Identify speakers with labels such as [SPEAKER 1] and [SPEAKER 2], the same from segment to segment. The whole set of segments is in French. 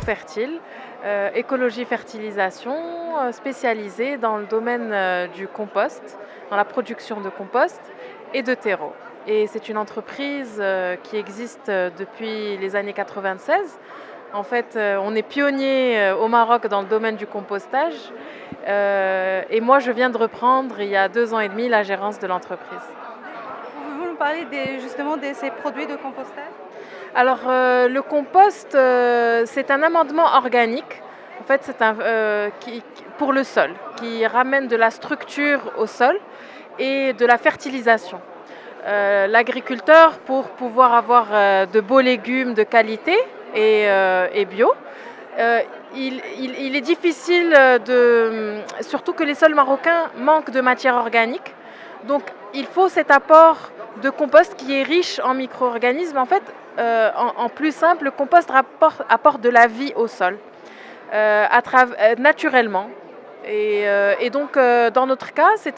[SPEAKER 1] Fertile, écologie fertilisation, spécialisée dans le domaine du compost, dans la production de compost et de terreau. Et c'est une entreprise qui existe depuis les années 96. En fait, on est pionnier au Maroc dans le domaine du compostage. Et moi, je viens de reprendre il y a 2 ans et demi la gérance de l'entreprise.
[SPEAKER 2] Pouvez-vous nous parler justement de ces produits de compostage?
[SPEAKER 1] Alors, le compost, c'est un amendement organique. En fait, c'est pour le sol, qui ramène de la structure au sol et de la fertilisation. L'agriculteur, pour pouvoir avoir de beaux légumes de qualité et bio, euh, il est difficile surtout que les sols marocains manquent de matière organique. Donc, il faut cet apport de compost qui est riche en micro-organismes. En fait, en plus simple, le compost apporte de la vie au sol naturellement. Et donc, dans notre cas, c'est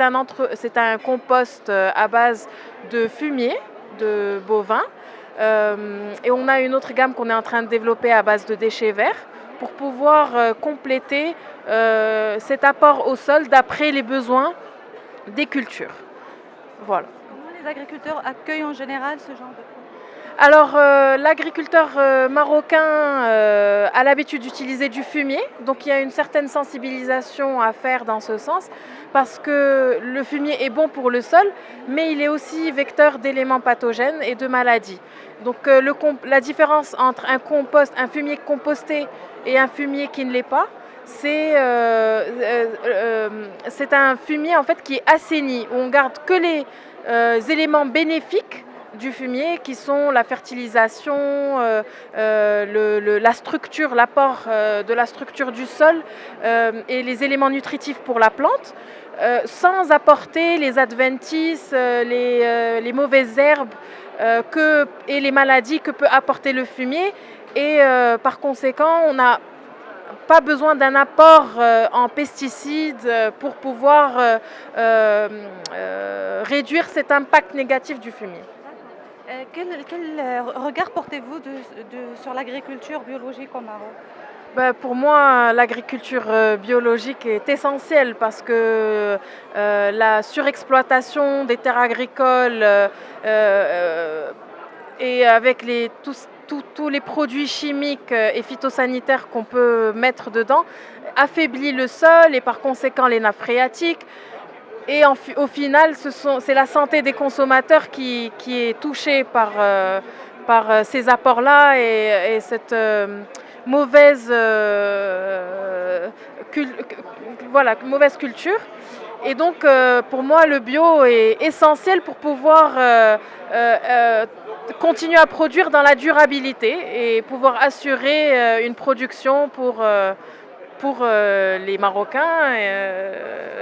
[SPEAKER 1] un compost à base de fumier de bovins. Et on a une autre gamme qu'on est en train de développer à base de déchets verts pour pouvoir compléter cet apport au sol d'après les besoins des cultures. Voilà.
[SPEAKER 2] Comment les agriculteurs accueillent en général ce genre de produits?
[SPEAKER 1] Alors, l'agriculteur marocain a l'habitude d'utiliser du fumier, donc il y a une certaine sensibilisation à faire dans ce sens, parce que le fumier est bon pour le sol, mais il est aussi vecteur d'éléments pathogènes et de maladies. Donc, la différence entre un fumier composté et un fumier qui ne l'est pas, c'est un fumier en fait qui est assaini, où on garde que les éléments bénéfiques du fumier qui sont la fertilisation, la structure, l'apport de la structure du sol et les éléments nutritifs pour la plante, sans apporter les adventices, les mauvaises herbes et les maladies que peut apporter le fumier. Et par conséquent, on n'a pas besoin d'un apport en pesticides pour pouvoir réduire cet impact négatif du fumier.
[SPEAKER 2] Quel regard portez-vous sur l'agriculture biologique au Maroc?
[SPEAKER 1] Pour moi, l'agriculture biologique est essentielle parce que la surexploitation des terres agricoles et avec tous les produits chimiques et phytosanitaires qu'on peut mettre dedans affaiblit le sol et par conséquent les nappes phréatiques. Et au final, c'est la santé des consommateurs qui est touchée par ces apports-là et cette mauvaise, mauvaise culture. Et donc, pour moi, le bio est essentiel pour pouvoir continuer à produire dans la durabilité et pouvoir assurer une production pour les Marocains,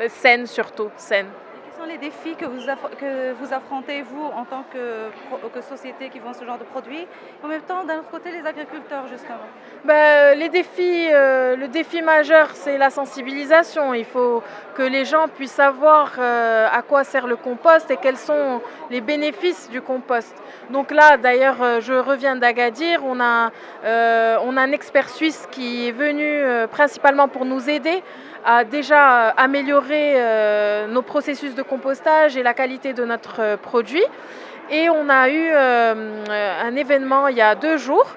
[SPEAKER 1] saine surtout, saine.
[SPEAKER 2] Quels sont les défis que vous affrontez, vous, en tant que société qui vend ce genre de produits? En même temps, d'un autre côté, les agriculteurs, justement.
[SPEAKER 1] Le défi majeur, c'est la sensibilisation. Il faut que les gens puissent savoir à quoi sert le compost et quels sont les bénéfices du compost. Donc là, d'ailleurs, je reviens d'Agadir. On a un expert suisse qui est venu principalement pour nous aider à déjà améliorer nos processus de compostage et la qualité de notre produit. Et on a eu un événement il y a 2 jours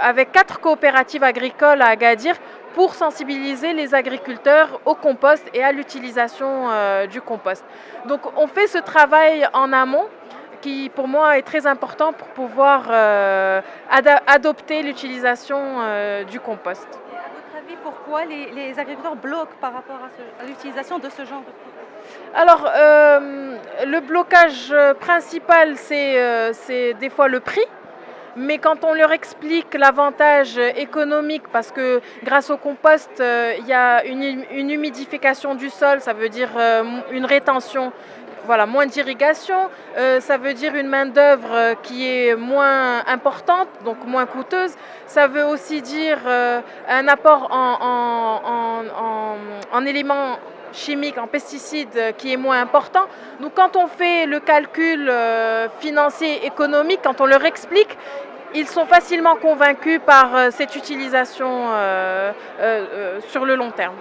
[SPEAKER 1] avec 4 coopératives agricoles à Agadir pour sensibiliser les agriculteurs au compost et à l'utilisation du compost. Donc on fait ce travail en amont qui pour moi est très important pour pouvoir adopter l'utilisation du compost.
[SPEAKER 2] Et à votre avis, pourquoi les agriculteurs bloquent par rapport à l'utilisation de ce genre de produits?
[SPEAKER 1] Alors, le blocage principal, c'est des fois le prix. Mais quand on leur explique l'avantage économique, parce que grâce au compost, il y a une humidification du sol, ça veut dire une rétention, voilà, moins d'irrigation, ça veut dire une main-d'œuvre qui est moins importante, donc moins coûteuse. Ça veut aussi dire un apport en éléments chimiques, en pesticides qui est moins important. Donc quand on fait le calcul financier, économique, quand on leur explique, Ils sont facilement convaincus par cette utilisation sur le long terme.